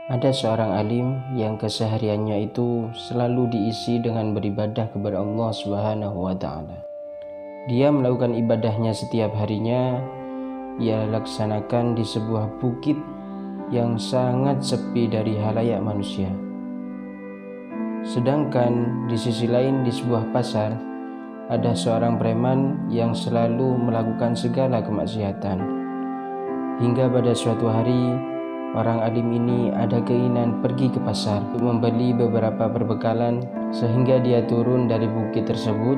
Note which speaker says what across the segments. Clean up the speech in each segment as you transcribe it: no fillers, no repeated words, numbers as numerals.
Speaker 1: Ada seorang alim yang kesehariannya itu selalu diisi dengan beribadah kepada Allah Subhanahu wa Ta'ala. Dia melakukan ibadahnya setiap harinya. Ia laksanakan di sebuah bukit yang sangat sepi dari halayak manusia. Sedangkan di sisi lain, di sebuah pasar, ada seorang preman yang selalu melakukan segala kemaksiatan. Hingga pada suatu hari, orang alim ini ada keinginan pergi ke pasar untuk membeli beberapa perbekalan, sehingga dia turun dari bukit tersebut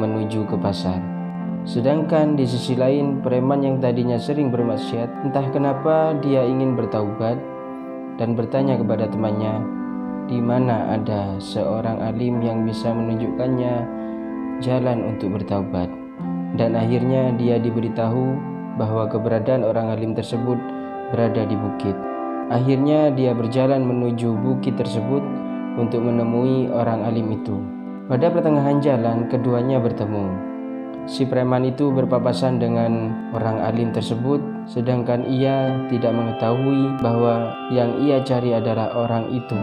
Speaker 1: menuju ke pasar. Sedangkan di sisi lain, preman yang tadinya sering bermaksiat, entah kenapa dia ingin bertaubat dan bertanya kepada temannya, di mana ada seorang alim yang bisa menunjukkannya jalan untuk bertaubat. Dan akhirnya dia diberitahu bahwa keberadaan orang alim tersebut berada di bukit. Akhirnya dia berjalan menuju bukit tersebut untuk menemui orang alim itu. Pada pertengahan jalan, keduanya bertemu. Si preman itu berpapasan dengan orang alim tersebut, sedangkan ia tidak mengetahui bahwa yang ia cari adalah orang itu.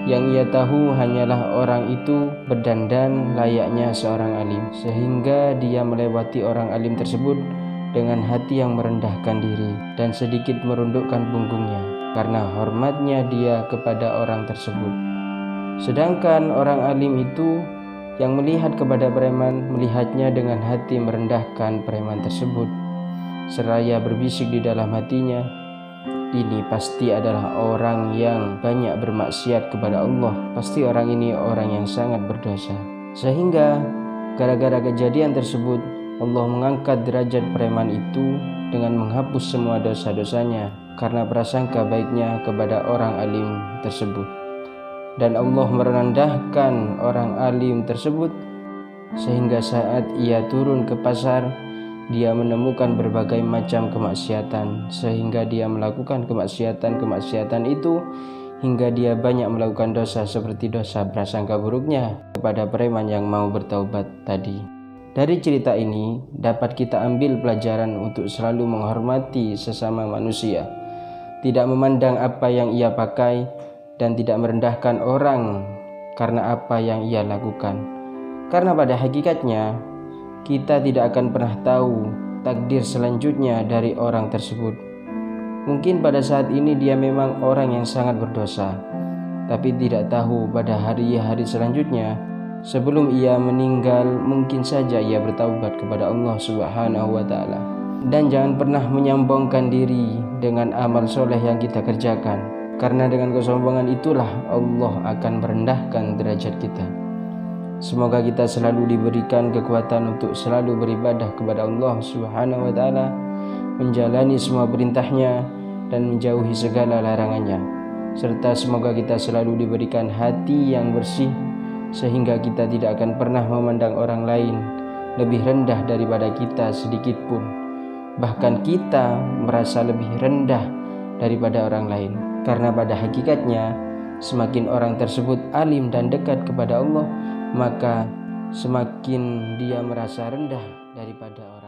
Speaker 1: Yang ia tahu hanyalah orang itu berdandan layaknya seorang alim, sehingga dia melewati orang alim tersebut dengan hati yang merendahkan diri dan sedikit merundukkan punggungnya karena hormatnya dia kepada orang tersebut. Sedangkan orang alim itu yang melihat kepada preman, melihatnya dengan hati merendahkan preman tersebut, seraya berbisik di dalam hatinya, ini pasti adalah orang yang banyak bermaksiat kepada Allah. Pasti orang ini orang yang sangat berdosa. Sehingga gara-gara kejadian tersebut, Allah mengangkat derajat preman itu dengan menghapus semua dosa-dosanya karena prasangka baiknya kepada orang alim tersebut. Dan Allah merendahkan orang alim tersebut sehingga saat ia turun ke pasar, dia menemukan berbagai macam kemaksiatan, sehingga dia melakukan kemaksiatan itu hingga dia banyak melakukan dosa seperti dosa prasangka buruknya kepada preman yang mau bertaubat tadi. Dari cerita ini dapat kita ambil pelajaran untuk selalu menghormati sesama manusia, tidak memandang apa yang ia pakai, dan tidak merendahkan orang karena apa yang ia lakukan. Karena pada hakikatnya kita tidak akan pernah tahu takdir selanjutnya dari orang tersebut. Mungkin pada saat ini dia memang orang yang sangat berdosa, tapi tidak tahu pada hari-hari selanjutnya sebelum ia meninggal mungkin saja ia bertaubat kepada Allah Subhanahu wa Ta'ala. Dan jangan pernah menyombongkan diri dengan amal soleh yang kita kerjakan, karena dengan kesombongan itulah Allah akan merendahkan derajat kita. Semoga kita selalu diberikan kekuatan untuk selalu beribadah kepada Allah Subhanahu wa Ta'ala, menjalani semua perintahnya dan menjauhi segala larangannya. Serta semoga kita selalu diberikan hati yang bersih, sehingga kita tidak akan pernah memandang orang lain lebih rendah daripada kita sedikit pun. Bahkan kita merasa lebih rendah daripada orang lain. Karena pada hakikatnya semakin orang tersebut alim dan dekat kepada Allah, maka semakin dia merasa rendah daripada orang.